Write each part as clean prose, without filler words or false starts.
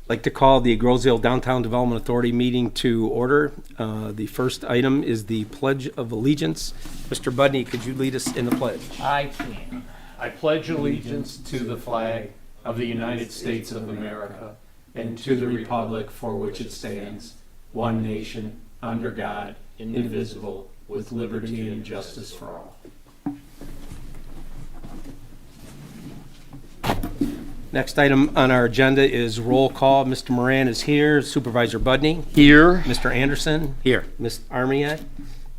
Like to call the Groseville Downtown Development Authority meeting to order. The first item is the Pledge of Allegiance. Mr. Budney, could you lead us in the pledge? I can. I pledge allegiance to the flag of the United States of America and to the republic for which it stands, one nation, under God, indivisible, with liberty and justice for all. Next item on our agenda is roll call. Mr. Moran is here. Supervisor Budney? Here. Mr. Anderson? Here. Ms. Armiak?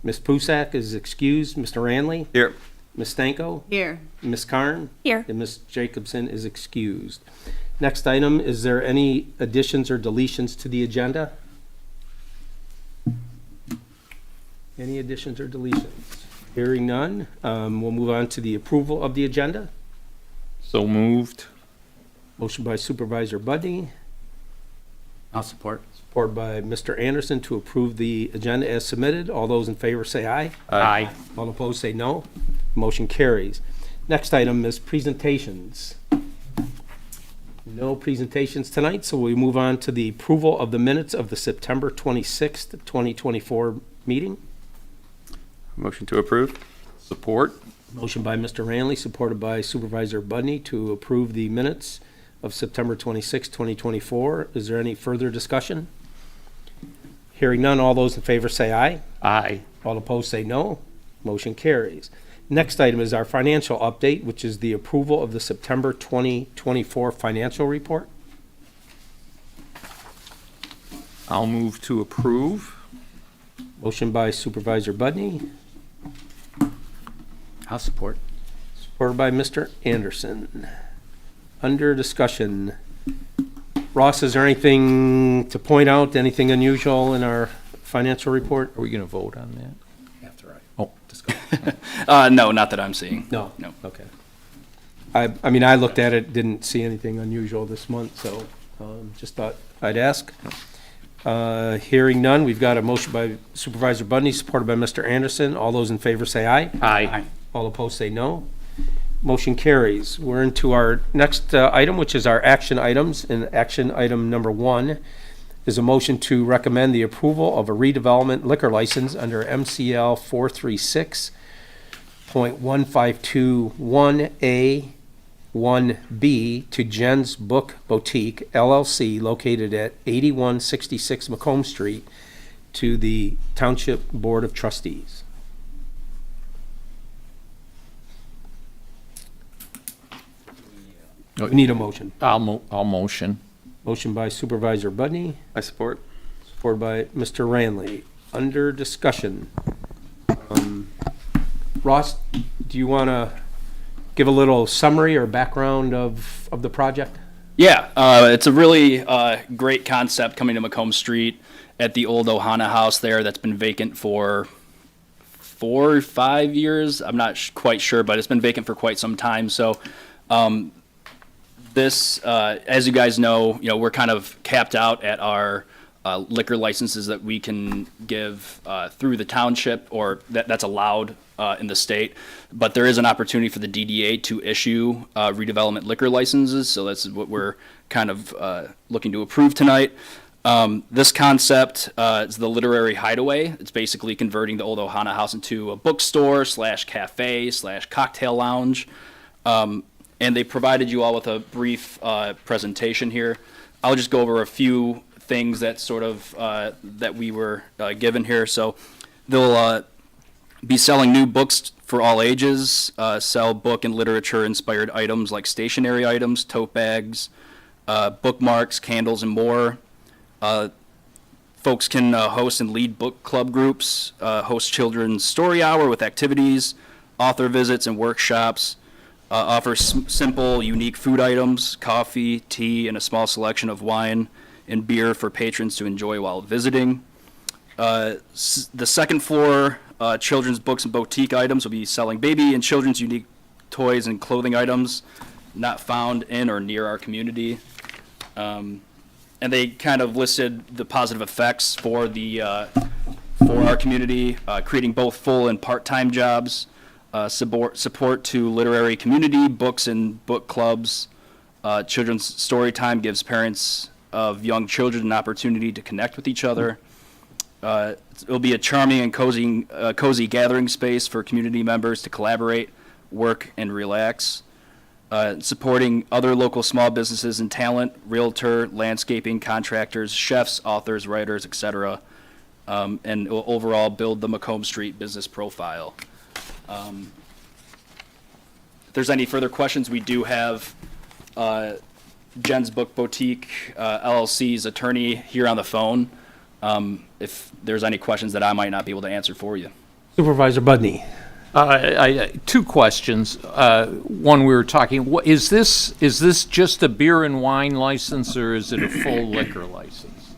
Ms. Pusak is excused. Mr. Ranley? Here. Ms. Stanko? Here. Ms. Karn? Here. And Ms. Jacobson is excused. Next item, is there any additions or deletions to the agenda? Any additions or deletions? Hearing none, we'll move on to the approval of the agenda. So moved. Motion by Supervisor Budney, I'll support. supported by Mr. Anderson to approve the agenda as submitted. All those in favor say aye. Aye. All opposed say no. Motion carries. Next item is presentations. No presentations tonight, so we move on to the approval of the minutes of the September 26th, 2024 meeting. Motion to approve. Support. Motion by Mr. Ranley, supported by Supervisor Budney to approve the minutes of September 26, 2024. Is there any further discussion? Hearing none, all those in favor say aye. Aye. All opposed say no. Motion carries. Next item is our financial update, which is the approval of the September 2024 financial report. I'll move to approve. Motion by Supervisor Budney, I'll support. supported by Mr. Anderson. Under discussion, Ross, is there anything to point out, anything unusual in our financial report? Are we going to vote on that? After I. Oh, discuss. No, not that I'm seeing. No. No. Okay. I mean, I looked at it, didn't see anything unusual this month, so just thought I'd ask. Hearing none, we've got a motion by Supervisor Budney, supported by Mr. Anderson. All those in favor say aye. Aye. All opposed say no. Motion carries. We're into our next item, which is our action items. And action item number 1 is a motion to recommend the approval of a redevelopment liquor license under MCL 436.1521A 1B to Jen's Book Boutique LLC located at 8166 Macomb Street to the Township Board of Trustees. We need a motion. I'll motion. Motion by Supervisor Budney, I support. supported by Mr. Ranley. Under discussion. Ross, do you want to give a little summary or background of the project? Yeah, it's a really great concept coming to Macomb Street at the old Ohana House there that's been vacant for 4 or 5 years. I'm not quite sure, but it's been vacant for quite some time. So this, as you guys know, we're kind of capped out at our liquor licenses that we can give through the township, or that's allowed in the state. But there is an opportunity for the DDA to issue redevelopment liquor licenses, so that's what we're kind of looking to approve tonight. This concept is the Literary Hideaway. It's basically converting the old Ohana House into a bookstore / cafe / cocktail lounge. And they provided you all with a brief presentation here. I'll just go over a few things that sort of that we were given here. So they'll be selling new books for all ages, sell book and literature inspired items like stationery items, tote bags, bookmarks, candles, and more. Folks can host and lead book club groups, host children's story hour with activities, author visits and workshops, offer simple, unique food items, coffee, tea, and a small selection of wine and beer for patrons to enjoy while visiting. The second floor, children's books and boutique items will be selling baby and children's unique toys and clothing items not found in or near our community. And they kind of listed the positive effects for for our community, creating both full and part-time jobs, support to literary community, books and book clubs. Children's story time gives parents of young children an opportunity to connect with each other. It'll be a charming and cozy gathering space for community members to collaborate, work, and relax. Supporting other local small businesses and talent, realtor, landscaping contractors, chefs, authors, writers, etc. And it will overall build the Macomb Street business profile. If there's any further questions, we do have Jen's Book Boutique LLC's attorney here on the phone. If there's any questions that I might not be able to answer for you. Supervisor Budney. Two questions. One, we were talking, is this just a beer and wine license, or is it a full liquor license?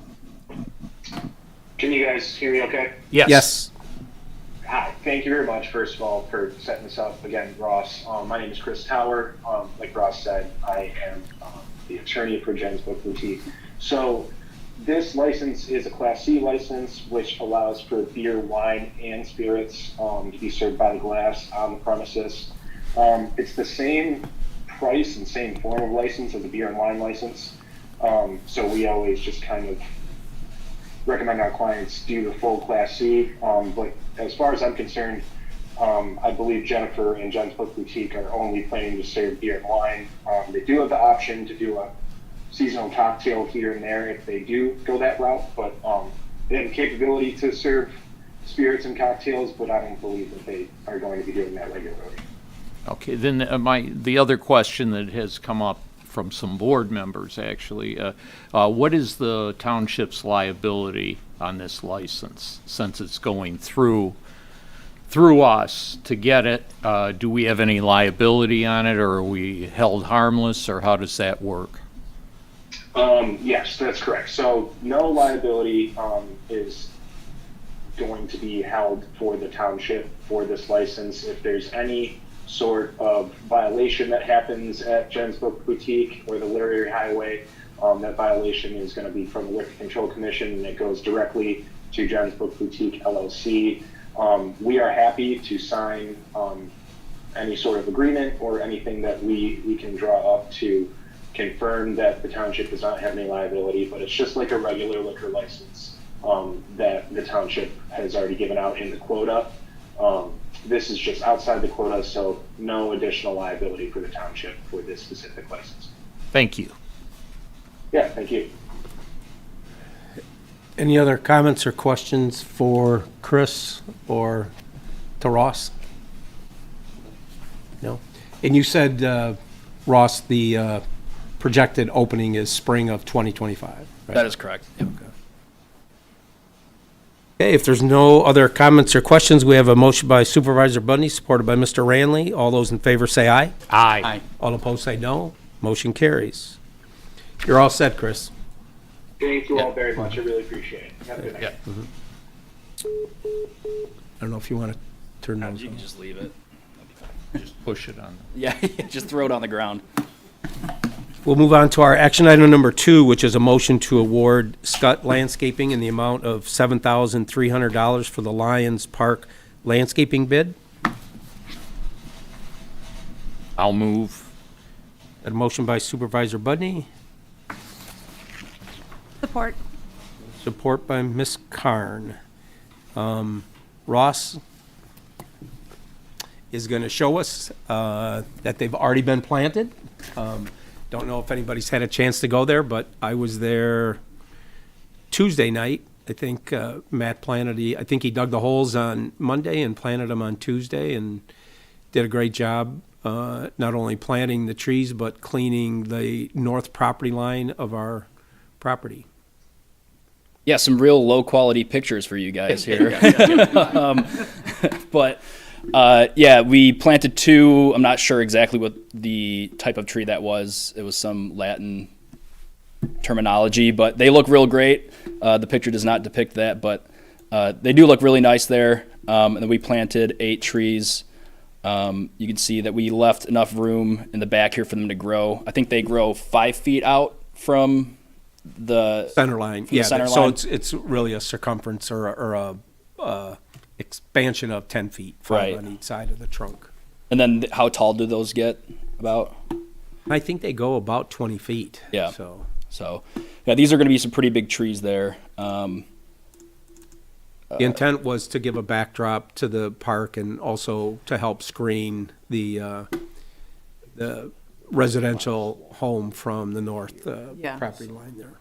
Can you guys hear me okay? Yes. Hi, thank you very much, first of all, for setting this up. Again, Ross, my name is Chris Tower. Like Ross said, I am the attorney for Jen's Book Boutique. So this license is a Class C license, which allows for beer, wine, and spirits to be served by the glass on the premises. It's the same price and same form of license as a beer and wine license. So we always just kind of recommend our clients do the full Class C. But as far as I'm concerned, I believe Jennifer and Jen's Book Boutique are only planning to serve beer and wine. They do have the option to do a seasonal cocktail here and there if they do go that route, but they have the capability to serve spirits and cocktails, but I don't believe that they are going to be doing that regularly. Okay, then the other question that has come up from some board members, actually, what is the township's liability on this license, since it's going through us to get it? Do we have any liability on it, or are we held harmless, or how does that work? Yes, that's correct. So no liability is going to be held for the township for this license. If there's any sort of violation that happens at Jen's Book Boutique or the Larry Highway, that violation is going to be from the Liquor Control Commission, and it goes directly to Jen's Book Boutique LLC. We are happy to sign any sort of agreement or anything that we can draw up to confirm that the township does not have any liability, but it's just like a regular liquor license that the township has already given out in the quota. This is just outside the quota, so no additional liability for the township for this specific license. Thank you. Yeah, thank you. Any other comments or questions for Chris or to Ross? No? And you said, Ross, the projected opening is spring of 2025, right? That is correct. Yep. Okay, if there's no other comments or questions, we have a motion by Supervisor Budney, supported by Mr. Ranley. All those in favor say aye. Aye. All opposed say no. Motion carries. You're all set, Chris. Thank you all very much. I really appreciate it. Have a good night. Yeah. I don't know if you want to turn those You on. can just leave it. Just push it on. Yeah, just throw it on the ground. We'll move on to our action item number 2, which is a motion to award Scott Landscaping in the amount of $7,300 for the Lions Park landscaping bid. I'll move. A motion by Supervisor Budney, Support. support by Ms. Karn. Ross is going to show us that they've already been planted. Don't know if anybody's had a chance to go there, but I was there Tuesday night. I think Matt I think he dug the holes on Monday and planted them on Tuesday and did a great job, not only planting the trees, but cleaning the north property line of our property. Yeah, some real low quality pictures for you guys here. But yeah, we planted 2. I'm not sure exactly what the type of tree that was. It was some Latin terminology, but they look real great. The picture does not depict that, but they do look really nice there. And then we planted 8 trees. You can see that we left enough room in the back here for them to grow. I think they grow 5 feet out from the Center line, the yeah. center So line. it's really a circumference or a expansion of 10 feet, 5 Right. on each side of the trunk. And then how tall do those get about? I think they go about 20 feet. Yeah. So So, yeah, these are going to be some pretty big trees there. The intent was to give a backdrop to the park and also to help screen the residential home from the north Yeah. property line there.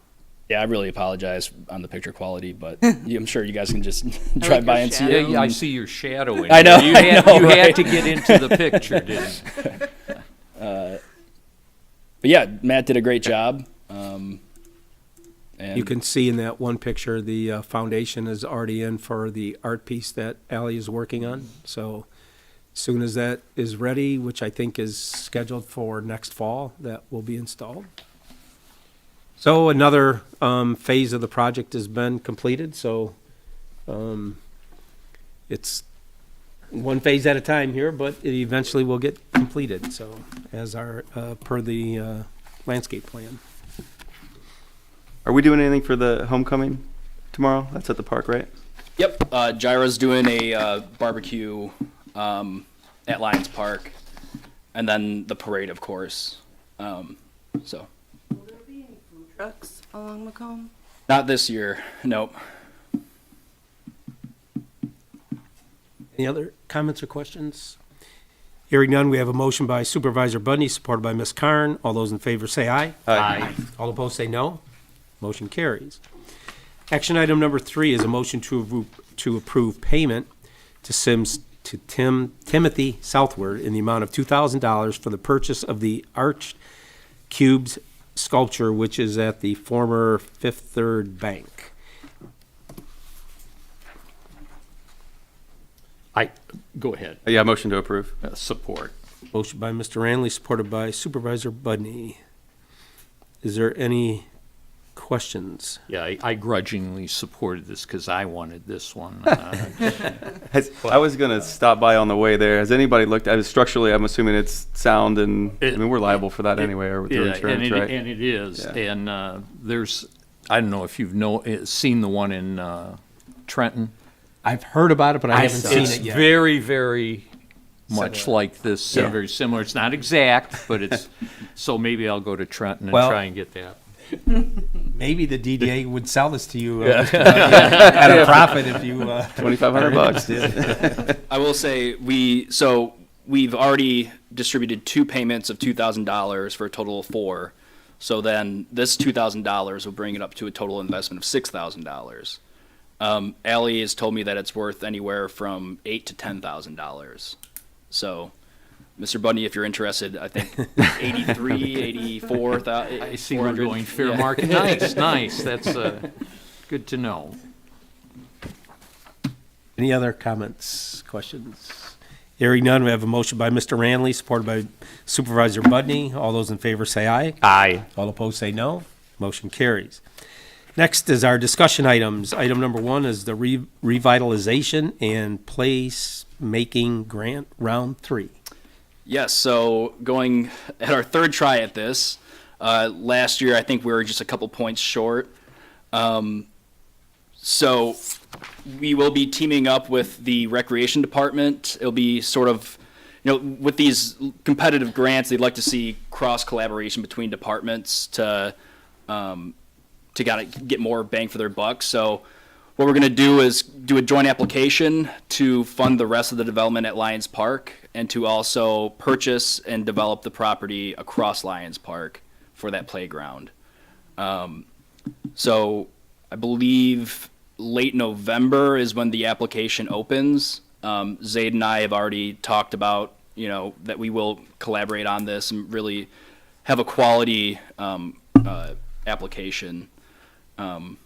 Yeah, I really apologize on the picture quality, but I'm sure you guys can just drive by your and see shadow. it. Yeah, I see your shadow in I know, there. You I had, know, you right? had to get into the picture, didn't you? But yeah, Matt did a great job. And You can see in that one picture, the foundation is already in for the art piece that Ally is working on. So as soon as that is ready, which I think is scheduled for next fall, that will be installed. So another phase of the project has been completed, so it's one phase at a time here, but it eventually will get completed, so as our, per the landscape plan. Are we doing anything for the homecoming tomorrow? That's at the park, right? yep, Jira's doing a barbecue at Lions Park, and then the parade, of course. So Will there be any food trucks along Macomb? not this year, nope. Any other comments or questions? Hearing none, we have a motion by Supervisor Budney, supported by Ms. Karn. All those in favor say aye. Aye. All opposed say no. Motion carries. Action item number 3 is a motion to approve payment to Timothy Southward in the amount of $2,000 for the purchase of the Arch Cubes sculpture, which is at the former Fifth Third Bank. Go ahead. Yeah, motion to approve. Support. Motion by Mr. Ranley, supported by Supervisor Budney. Is there any questions? Yeah, I grudgingly supported this because I wanted this one. I was gonna stop by on the way there. Has anybody looked at it structurally? I'm assuming it's sound and, I mean, we're liable for that anyway, or through Yeah, insurance, right? and it is. Yeah. And there's, I don't know if you've seen the one in Trenton. I've heard about it, but I haven't seen It's it yet. very, very much Similar. like this, Yeah. very similar. It's not exact, but it's, so maybe I'll go to Trenton and Well- try and get that. Maybe the DDA would sell this to you at a profit if you. $2,500. I will say we've already distributed 2 payments of $2,000 for a total of 4. So then this $2,000 will bring it up to a total investment of $6,000. Allie has told me that it's worth anywhere from $8,000 to $10,000. So, Mr. Budney, if you're interested, I think 83, 84. I see we're going fair market. Nice. That's good to know. Any other comments, questions? Hearing none, we have a motion by Mr. Ranley, supported by Supervisor Budney. All those in favor say aye. Aye. All opposed say no. Motion carries. Next is our discussion items. Item number 1 is the revitalization and place-making grant round 3. Yes, so going at our 3rd try at this, last year I think we were just a couple points short. So we will be teaming up with the Recreation Department. It'll be sort of, with these competitive grants, they'd like to see cross collaboration between departments to get more bang for their buck. So what we're going to do is do a joint application to fund the rest of the development at Lions Park and to also purchase and develop the property across Lions Park for that playground. So I believe late November is when the application opens. Zaid and I have already talked about, that we will collaborate on this and really have a quality application. And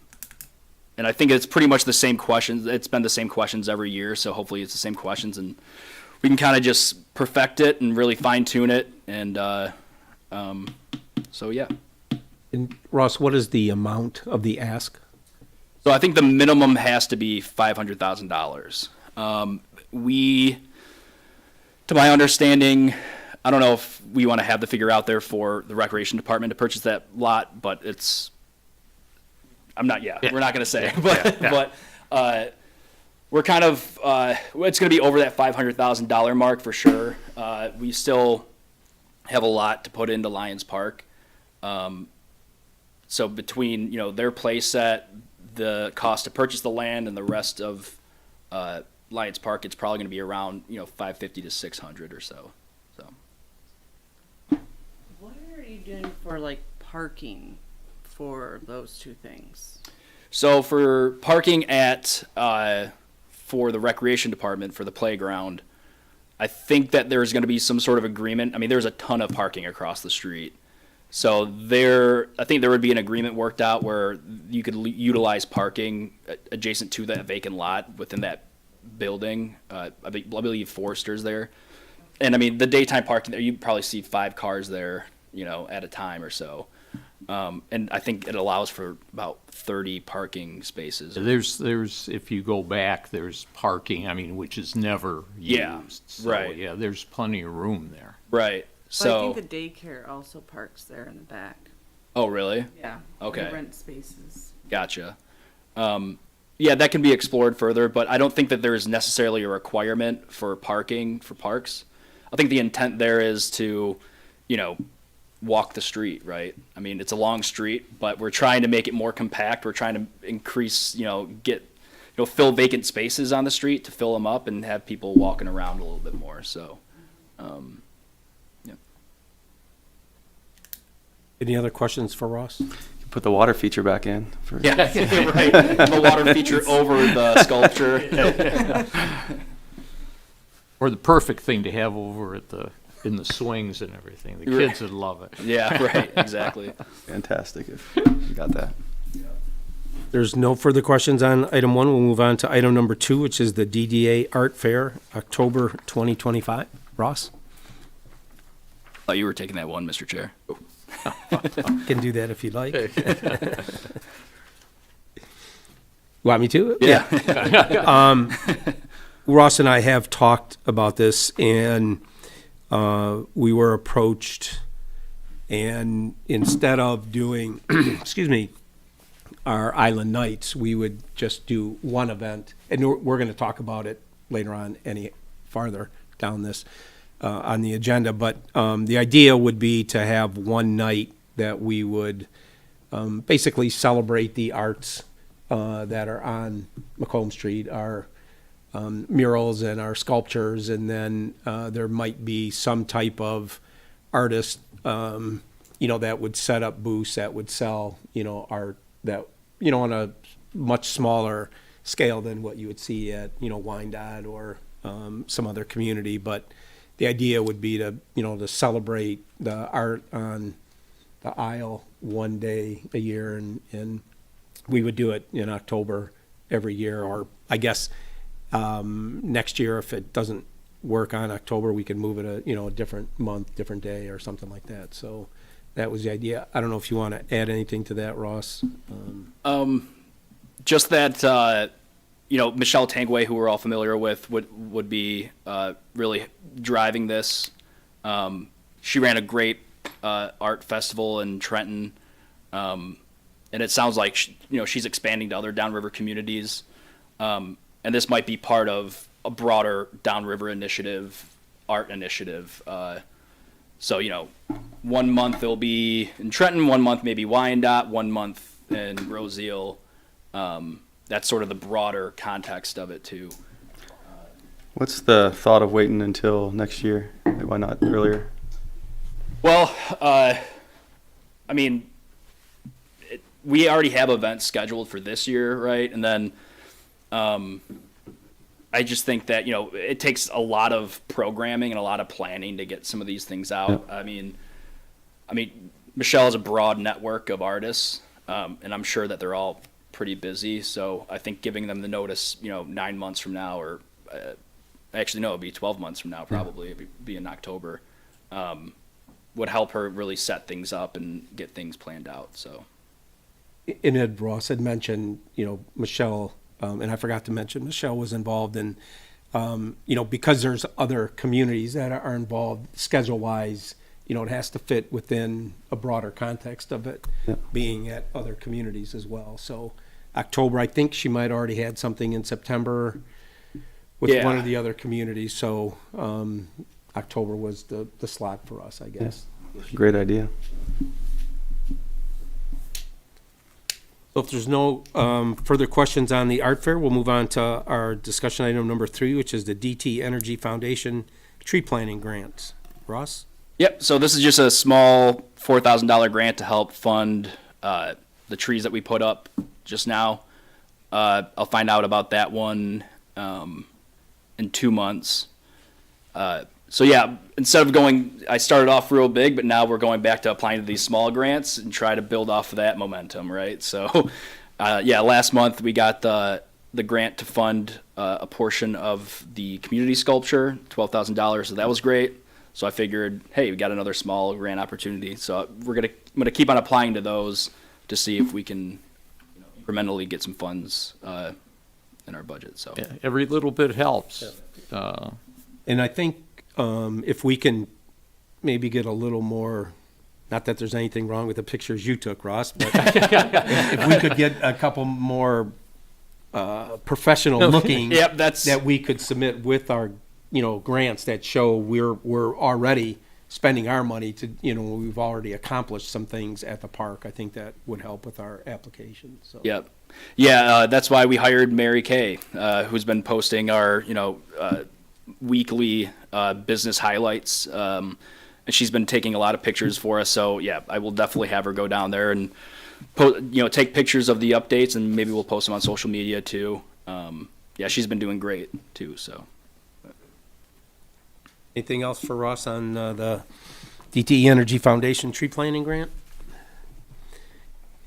I think it's pretty much the same questions. It's been the same questions every year, so hopefully it's the same questions, and we can kind of just perfect it and really fine tune it. And so yeah. And Ross, what is the amount of the ask? So I think the minimum has to be $500,000. To my understanding, I don't know if we want to have the figure out there for the Recreation Department to purchase that lot, but we're not going to say, but we're kind of, it's going to be over that $500,000 mark for sure. We still have a lot to put into Lions Park. So between, their play set, the cost to purchase the land and the rest of, Lions Park, it's probably gonna be around, 550 to 600 or so, so. What are you doing for like parking for those two things? So for parking at, for the recreation department, for the playground, I think that there's gonna be some sort of agreement. I mean, there's a ton of parking across the street. So I think there would be an agreement worked out where you could utilize parking adjacent to that vacant lot within that building. I believe Forrester's there. And I mean, the daytime parking there, you probably see 5 cars there, at a time or so. And I think it allows for about 30 parking spaces. There's, if you go back, there's parking, I mean, which is never Yeah, used. So, right. Yeah, there's plenty of room there. Right. But I So, think the daycare also parks there in the back. oh, really? Yeah. Okay. They rent spaces. Gotcha. Yeah, that can be explored further, but I don't think that there is necessarily a requirement for parking for parks. I think the intent there is to, walk the street, right? I mean, it's a long street, but we're trying to make it more compact. We're trying to increase, fill vacant spaces on the street to fill them up and have people walking around a little bit more. So, yeah. Any other questions for Ross? Put the water feature back in. Yeah, right. The water feature over the sculpture. Or the perfect thing to have over in the swings and everything. The Right. kids would love it. Yeah, right. Exactly. Fantastic if you got that. There's no further questions on item 1. We'll move on to item number 2, which is the DDA Art Fair, October 2025. Ross? Thought you were taking that one, Mr. Chair. Can do that if you'd like. Want me to? Yeah. Ross and I have talked about this, and we were approached, and instead of doing, excuse me, our Island Nights, we would just do one event, and we're going to talk about it later on any farther down this on the agenda, but the idea would be to have one night that we would basically celebrate the arts that are on Macomb Street, our murals and our sculptures, and then there might be some type of artist, that would set up booths that would sell, art that, on a much smaller scale than what you would see at, Wyandotte or some other community. But the idea would be to, to celebrate the art on the aisle one day a year, and we would do it in October every year, or I guess next year, if it doesn't work on October, we can move it a different month, different day, or something like that. So that was the idea. I don't know if you want to add anything to that, Ross. Just that, Michelle Tangway, who we're all familiar with, would be really driving this. She ran a great art festival in Trenton, and it sounds like she's expanding to other downriver communities, and this might be part of a broader downriver art initiative. So 1 month it'll be in Trenton, 1 month maybe Wyandotte, 1 month in Roseal. That's sort of the broader context of it too. What's the thought of waiting until next year? Why not earlier? Well, we already have events scheduled for this year, right? And then I just think that, it takes a lot of programming and a lot of planning to get some of these things out. Yeah. I mean, Michelle has a broad network of artists, and I'm sure that they're all pretty busy. So I think giving them the notice, 9 months from now, or actually, no, it'd be 12 months from now, probably. It'd be in October. Would help her really set things up and get things planned out. So, And Ed Ross had mentioned, Michelle, and I forgot to mention, Michelle was involved in, because there's other communities that are involved schedule-wise, it has to fit within a broader context of it being at other communities as well. So October, I think she might already had something in September with one of the other communities. So October was the slot for us, I guess. Great idea. So if there's no further questions on the art fair, we'll move on to our discussion item number 3, which is the DT Energy Foundation tree planting grants. Ross? Yep, so this is just a small $4,000 grant to help fund the trees that we put up just now. I'll find out about that one in 2 months. So yeah, instead of I started off real big, but now we're going back to applying to these small grants and try to build off of that momentum, right? So yeah, last month we got the grant to fund a portion of the community sculpture, $12,000, so that was great. So I figured, hey, we got another small grant opportunity. So I'm gonna keep on applying to those to see if we can incrementally get some funds in our budget. So Yeah, every little bit helps. And I think if we can maybe get a little more, not that there's anything wrong with the pictures you took, Ross, but if we could get a couple more professional looking Yep, that's that we could submit with our, grants that show we're already spending our money to, we've already accomplished some things at the park. I think that would help with our application. So. Yep. Yeah, that's why we hired Mary Kay, who's been posting our, weekly business highlights. And she's been taking a lot of pictures for us. So yeah, I will definitely have her go down there and take pictures of the updates, and maybe we'll post them on social media too. Yeah, she's been doing great too. So. Anything else for Ross on the DTE Energy Foundation tree planting grant?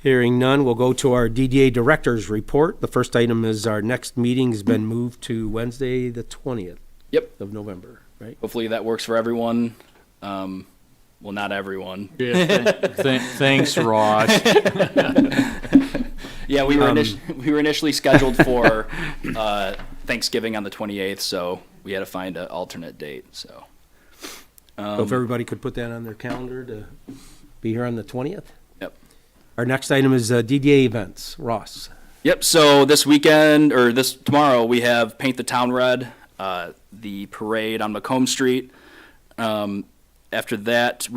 Hearing none, we'll go to our DDA Director's Report. The first item is our next meeting has been moved to Wednesday, the 20th Yep. of November, right? Hopefully that works for everyone. Well, not everyone. Yeah, thanks, Ross. Yeah, we were initially scheduled for Thanksgiving on the 28th, so we had to find an alternate date. So, So if everybody could put that on their calendar to be here on the 20th? Yep. Our next item is DDA events. Ross? Yep. So this weekend or tomorrow we have Paint the Town Red, the parade on Macomb Street. After that,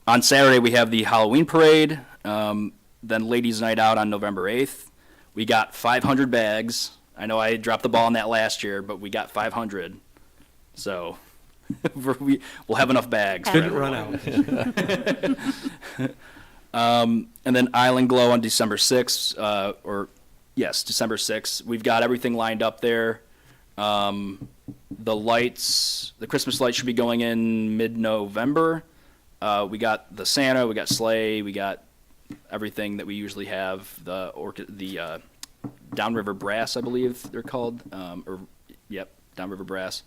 on Saturday we have the Halloween parade. Then Ladies' Night Out on November 8th. We got 500 bags. I know I dropped the ball on that last year, but we got 500. So we'll have enough bags. Didn't run out. And then Island Glow on December 6th, December 6th. We've got everything lined up there. The Christmas lights should be going in mid-November. We got the Santa, we got sleigh, we got everything that we usually have. The Downriver Brass, I believe they're called. Downriver Brass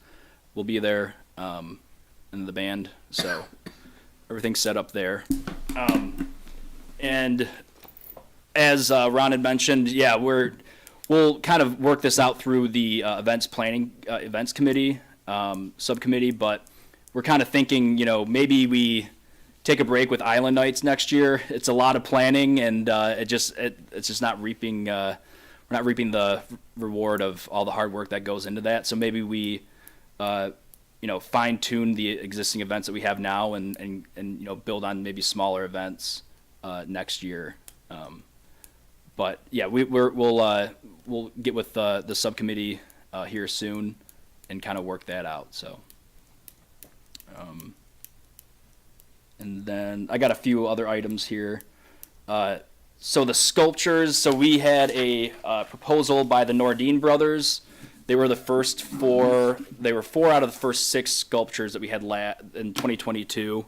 will be there, and the band. So everything's set up there. And as Ron had mentioned, yeah, we'll kind of work this out through the events committee, subcommittee, but we're kind of thinking, maybe we take a break with Island Nights next year. It's a lot of planning, and it's just not reaping. We're not reaping the reward of all the hard work that goes into that. So maybe we, fine tune the existing events that we have now, and build on maybe smaller events next year. But yeah, we'll get with the subcommittee here soon and kind of work that out. So. And then I got a few other items here. So the sculptures, so we had a proposal by the Nordine brothers. They were the first four out of the first 6 sculptures that we had in 2022.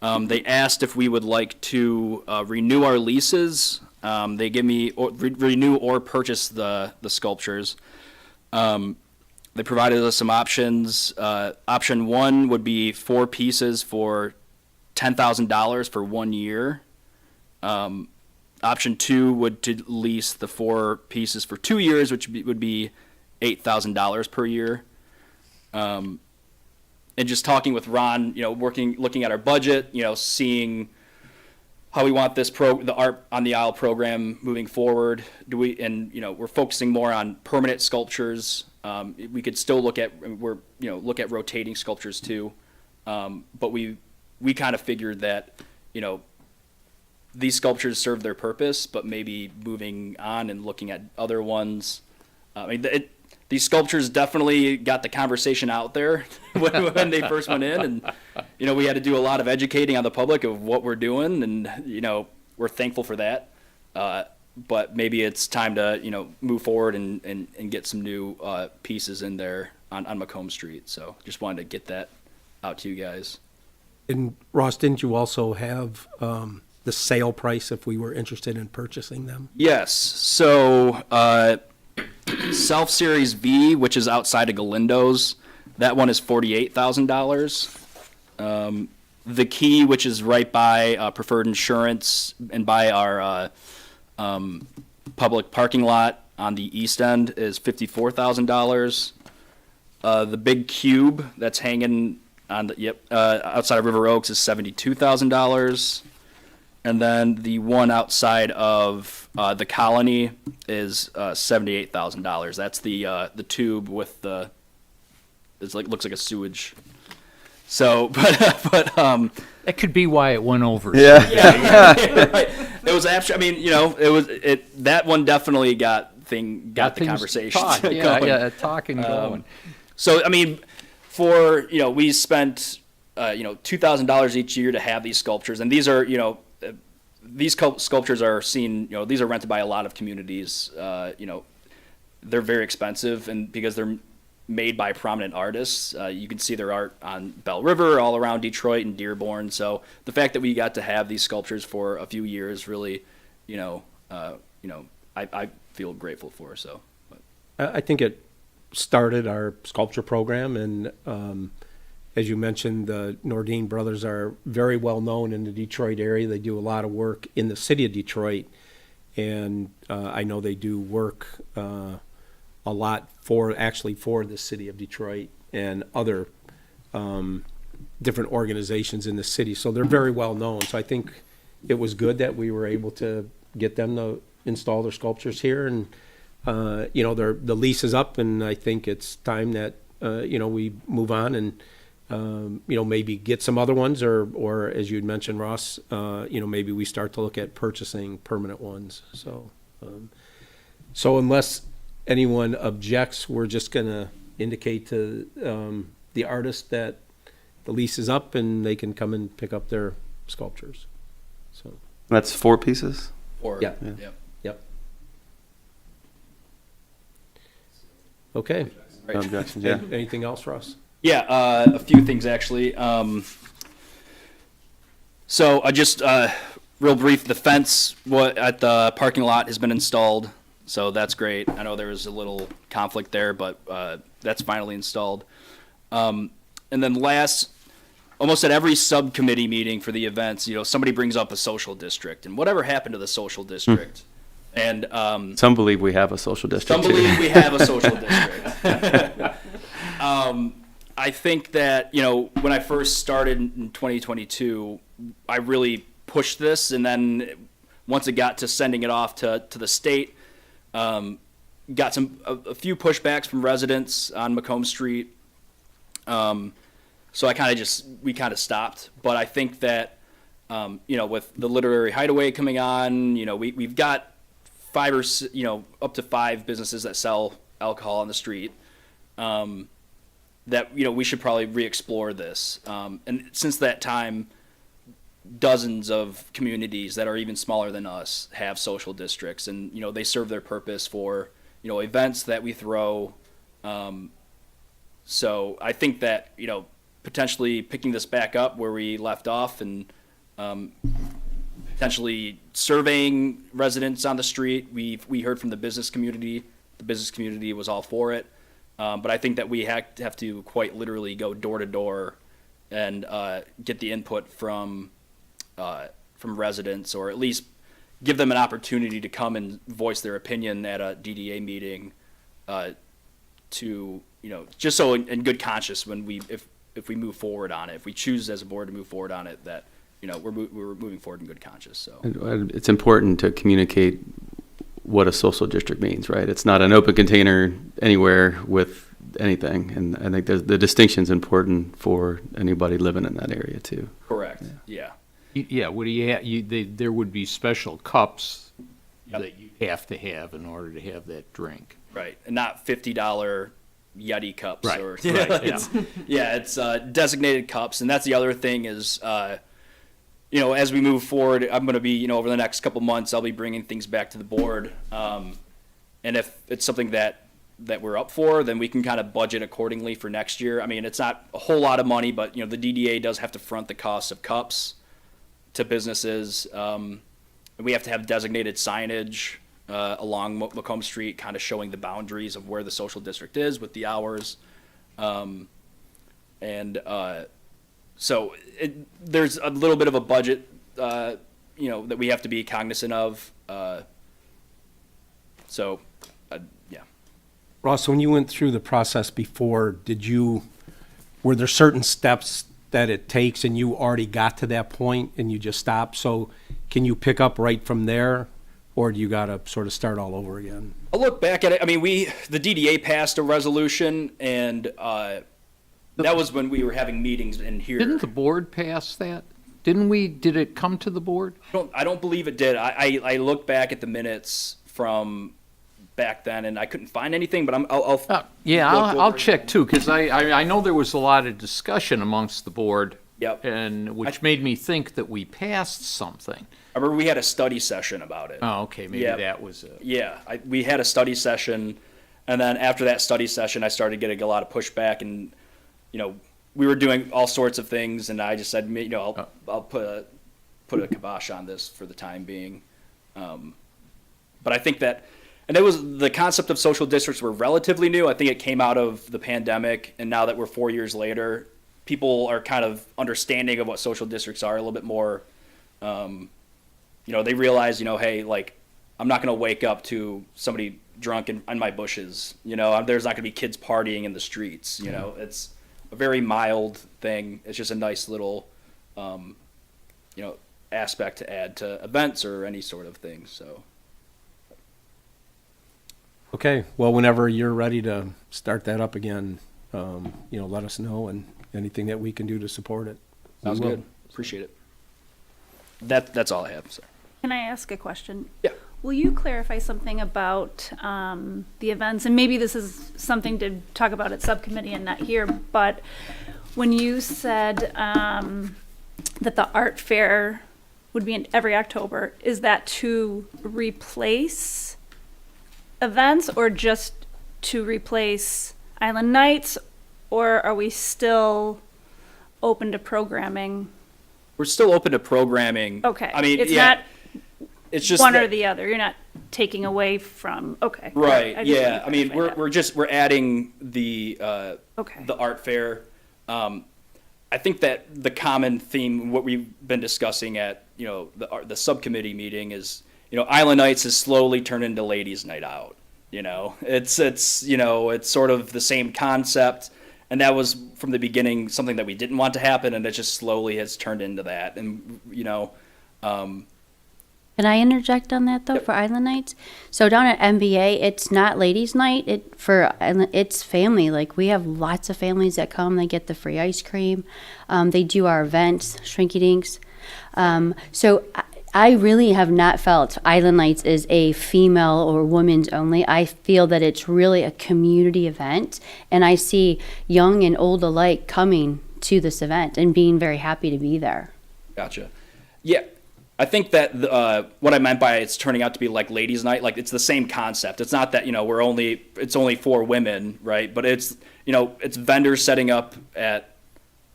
They asked if we would like to renew our leases. They give me renew or purchase the sculptures. They provided us some options. Option 1 would be 4 pieces for $10,000 for 1 year. Option 2 would to lease the 4 pieces for 2 years, which would be $8,000 per year. And just talking with Ron, looking at our budget, seeing how we want the Art on the Aisle program moving forward. We're focusing more on permanent sculptures. We could still look at rotating sculptures too. But we kind of figured that, these sculptures serve their purpose, but maybe moving on and looking at other ones. I mean, these sculptures definitely got the conversation out there when they first went in, and we had to do a lot of educating on the public of what we're doing, and we're thankful for that. But maybe it's time to move forward and get some new pieces in there on Macomb Street. So just wanted to get that out to you guys. And Ross, didn't you also have the sale price if we were interested in purchasing them? Yes. So Self Series V, which is outside of Galindo's, that one is $48,000. The Key, which is right by Preferred Insurance and by our public parking lot on the east end, is $54,000. The Big Cube that's hanging on the outside of River Oaks is $72,000. And then the one outside of the Colony is $78,000. That's the tube with looks like a sewage. So, but That could be why it went over. Yeah. right. It was actually. I mean, that one definitely got the things conversation talking, going. talking going. So I mean, we spent $2,000 each year to have these sculptures, and these are these sculptures are seen, these are rented by a lot of communities. They're very expensive, and because they're made by prominent artists, you can see their art on Bell River, all around Detroit and Dearborn. So the fact that we got to have these sculptures for a few years really, I feel grateful for. So, I think it started our sculpture program, and as you mentioned, the Nordine brothers are very well known in the Detroit area. They do a lot of work in the city of Detroit, and I know they do work a lot for the city of Detroit and other different organizations in the city. So they're very well known. So I think it was good that we were able to get them to install their sculptures here, and the lease is up, and I think it's time that we move on and maybe get some other ones, or as you'd mentioned, Ross, maybe we start to look at purchasing permanent ones. So unless anyone objects, we're just gonna indicate to the artist that the lease is up and they can come and pick up their sculptures. So That's 4 pieces? Yeah. Yep. Yep. Okay. No objections, yeah. Anything else, Ross? Yeah, a few things actually. So I just real brief. The fence at the parking lot has been installed, so that's great. I know there was a little conflict there, but that's finally installed. And then almost at every subcommittee meeting for the events, somebody brings up a social district and whatever happened to the social district. And Some believe we have a social district. some believe we have a social district. I think that, when I first started in 2022, I really pushed this, and then once it got to sending it off to the state, got a few pushbacks from residents on Macomb Street. So we kind of stopped. But I think that, with the Literary Hideaway coming on, we've got 5 or up to 5 businesses that sell alcohol on the street. That we should probably re-explore this. And since that time, dozens of communities that are even smaller than us have social districts, and they serve their purpose for events that we throw. So I think that potentially picking this back up where we left off, and potentially surveying residents on the street. We heard from the business community. The business community was all for it. But I think that we have to quite literally go door to door and get the input from residents, or at least give them an opportunity to come and voice their opinion at a DDA meeting, to just so in good conscience when if we move forward on it, if we choose as a board to move forward on it, that we're moving forward in good conscience. So It's important to communicate what a social district means, right? It's not an open container anywhere with anything, and I think the distinction's important for anybody living in that area too. correct. Yeah. Yeah, would there would be special cups Yep. that you have to have in order to have that drink. Right, and not $50 Yeti cups Right, or right, yeah, it's designated cups, and that's the other thing is, you know, as we move forward, I'm going to be, you know, over the next couple months, I'll be bringing things back to the board, and if it's something that we're up for, then we can kind of budget accordingly for next year. I mean, it's not a whole lot of money, but you know, the DDA does have to front the cost of cups to businesses. And we have to have designated signage along Macomb Street, kind of showing the boundaries of where the social district is with the hours. So there's a little bit of a budget, you know, that we have to be cognizant of. Yeah. Ross, when you went through the process before, were there certain steps that it takes and you already got to that point and you just stopped? So can you pick up right from there, or do you got to sort of start all over again? I'll look back at it. I mean, the DDA passed a resolution, and that was when we were having meetings in here. Didn't the board pass that? Did it come to the board? I don't believe it did. I looked back at the minutes from back then, and I couldn't find anything, but I'll Yeah, look I'll over it. check too, because I know there was a lot of discussion amongst the board. Yep. And which made me think that we passed something. I remember we had a study session about it. Oh, okay, maybe Yep. that was it. Yeah, we had a study session, and then after that study session, I started getting a lot of pushback, and you know, we were doing all sorts of things, and I just said, you know, I'll put a kibosh on this for the time being. But I think that, and it was the concept of social districts were relatively new. I think it came out of the pandemic, and now that we're 4 years later, people are kind of understanding of what social districts are a little bit more. You know, they realize, you know, hey, like, I'm not going to wake up to somebody drunk in my bushes. You know, there's not going to be kids partying in the streets. You know, it's a very mild thing. It's just a nice little, you know, aspect to add to events or any sort of thing. So. Okay, well, whenever you're ready to start that up again, you know, let us know, and anything that we can do to support it. we Sounds will. good. Appreciate it. That's all I have, sir. Can I ask a question? Yeah. Will you clarify something about the events? And maybe this is something to talk about at subcommittee and not here, but when you said that the art fair would be in every October, is that to replace events or just to replace Island Nights, or are we still open to programming? We're still open to programming. Okay. I mean, it's yeah, not it's just one that, or the other. You're not taking away from. Okay. right. I just Yeah. wanted to I mean, clarify that. we're adding the Okay. the art fair. I think that the common theme, what we've been discussing at, you know, the subcommittee meeting is, you know, Island Nights has slowly turned into Ladies Night Out. You know, it's you know, it's sort of the same concept, and that was from the beginning something that we didn't want to happen, and it just slowly has turned into that. And you know, Can I interject on that though for Island Nights? So down at MBA, it's not ladies' night. It's family. Like we have lots of families that come. They get the free ice cream. They do our events, Shrinky Dinks. So I really have not felt Island Nights is a female or women's only. I feel that it's really a community event, and I see young and old alike coming to this event and being very happy to be there. gotcha. Yeah. I think that what I meant by it's turning out to be like ladies' night, like it's the same concept. It's not that, you know, it's only for women, right? But it's, you know, it's vendors setting up at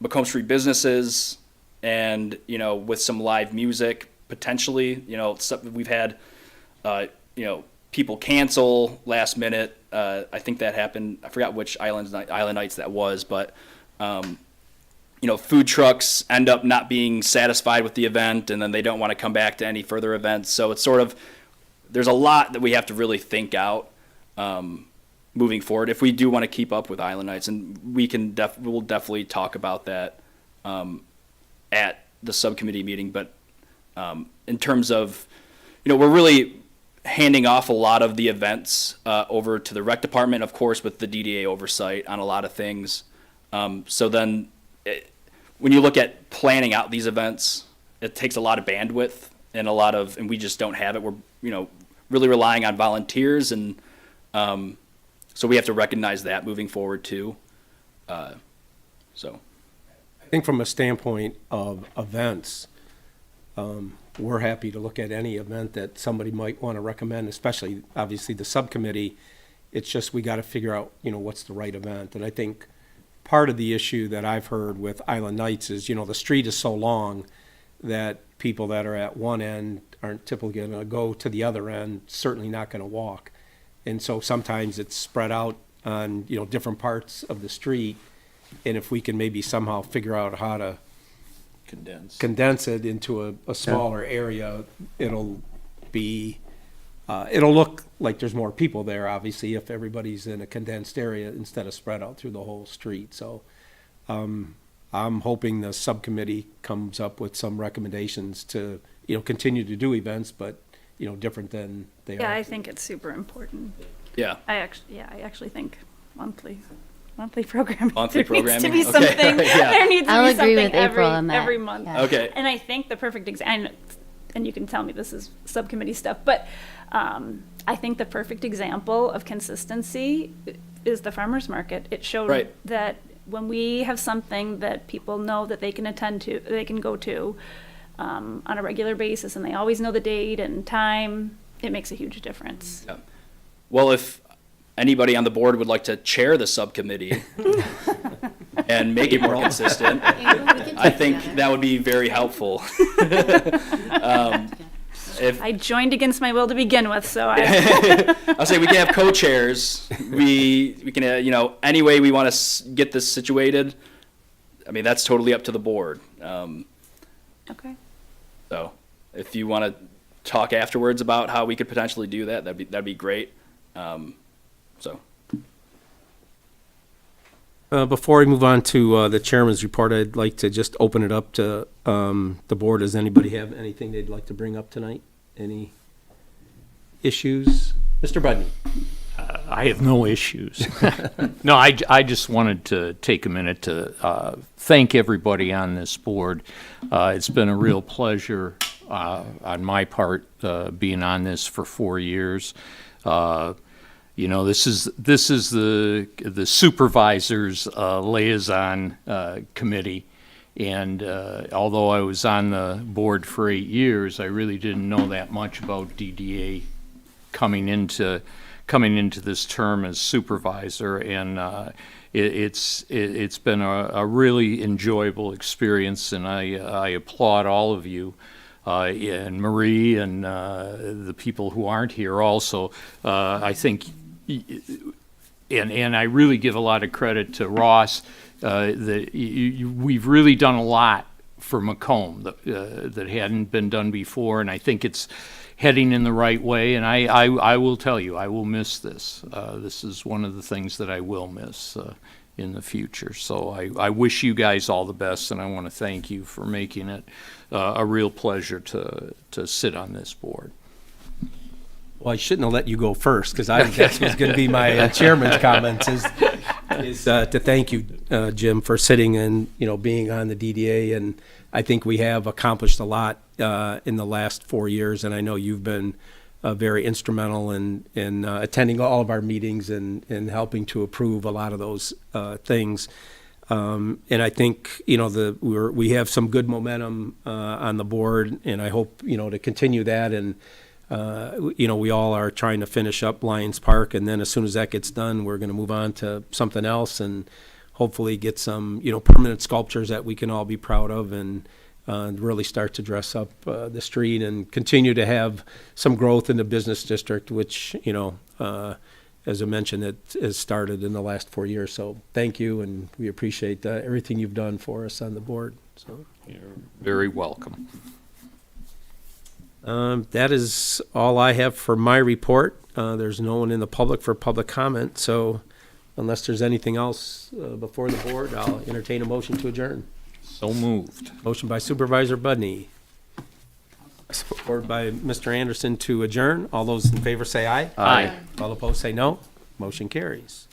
Macomb Street businesses, and, you know, with some live music potentially. You know, we've had, you know, people cancel last minute. I think that happened. I forgot which Island Nights that was, but. You know, food trucks end up not being satisfied with the event, and then they don't want to come back to any further events. So it's sort of, there's a lot that we have to really think out moving forward if we do want to keep up with Island Nights, and we'll definitely talk about that at the subcommittee meeting. But in terms of, you know, we're really handing off a lot of the events over to the rec department, of course, with the DDA oversight on a lot of things. So then, when you look at planning out these events, it takes a lot of bandwidth and and we just don't have it. We're, really relying on volunteers, and so we have to recognize that moving forward too. So. I think from a standpoint of events, we're happy to look at any event that somebody might want to recommend, especially, obviously, the subcommittee. It's just we got to figure out, what's the right event. And I think part of the issue that I've heard with Island Nights is, the street is so long that people that are at one end aren't typically going to go to the other end, certainly not going to walk. And so sometimes it's spread out on, different parts of the street. And if we can maybe somehow figure out how to condense it into a smaller area, it'll look like there's more people there, obviously, if everybody's in a condensed area instead of spread out through the whole street. So I'm hoping the subcommittee comes up with some recommendations to, continue to do events, but, different than they are. Yeah, I think it's super important. Yeah. I actually think monthly programming. Monthly There needs to programming? be Okay. something. Yeah. There needs to I'll be agree something with April on that. every month. Yeah. Okay. And I think the perfect example, and you can tell me this is subcommittee stuff, but I think the perfect example of consistency is the farmer's market. It showed Right. that when we have something that people know that they can attend to, they can go to on a regular basis, and they always know the date and time, it makes a huge difference. Yeah. Well, if anybody on the board would like to chair the subcommittee and make it more consistent, I think that would be very helpful. I joined against my will to begin with, so I'll say we can have co-chairs. We can, any way we want to get this situated. I mean, that's totally up to the board. okay. So if you want to talk afterwards about how we could potentially do that, that'd be great. So. Before we move on to the chairman's report, I'd like to just open it up to the board. Does anybody have anything they'd like to bring up tonight? Any issues? Mr. Budney? I have no issues. No, I just wanted to take a minute to thank everybody on this board. It's been a real pleasure on my part being on this for 4 years. This is the supervisor's liaison committee. And although I was on the board for 8 years, I really didn't know that much about DDA coming into this term as supervisor, and it's been a really enjoyable experience, and I applaud all of you. And Marie and the people who aren't here also. I think, and I really give a lot of credit to Ross, that we've really done a lot for Macomb that hadn't been done before, and I think it's heading in the right way, and I will tell you, I will miss this. This is one of the things that I will miss in the future. So I wish you guys all the best, and I want to thank you for making it a real pleasure to sit on this board. Well, I shouldn't have let you go first, because I think that's what's going to be my chairman's comments, is to thank you, Jim, for sitting and, being on the DDA. And I think we have accomplished a lot in the last 4 years, and I know you've been very instrumental in attending all of our meetings and helping to approve a lot of those things. And I think, we have some good momentum on the board, and I hope, to continue that. And, we all are trying to finish up Lions Park, and then as soon as that gets done, we're going to move on to something else and hopefully get some, permanent sculptures that we can all be proud of, and really start to dress up the street and continue to have some growth in the business district, which, as I mentioned, it has started in the last 4 years. So thank you, and we appreciate everything you've done for us on the board. So You're very welcome. that is all I have for my report. There's no one in the public for public comment, so unless there's anything else before the board, I'll entertain a motion to adjourn. So moved. Motion by Supervisor Budney. Support by Mr. Anderson to adjourn. All those in favor say aye. Aye. All opposed say no. Motion carries.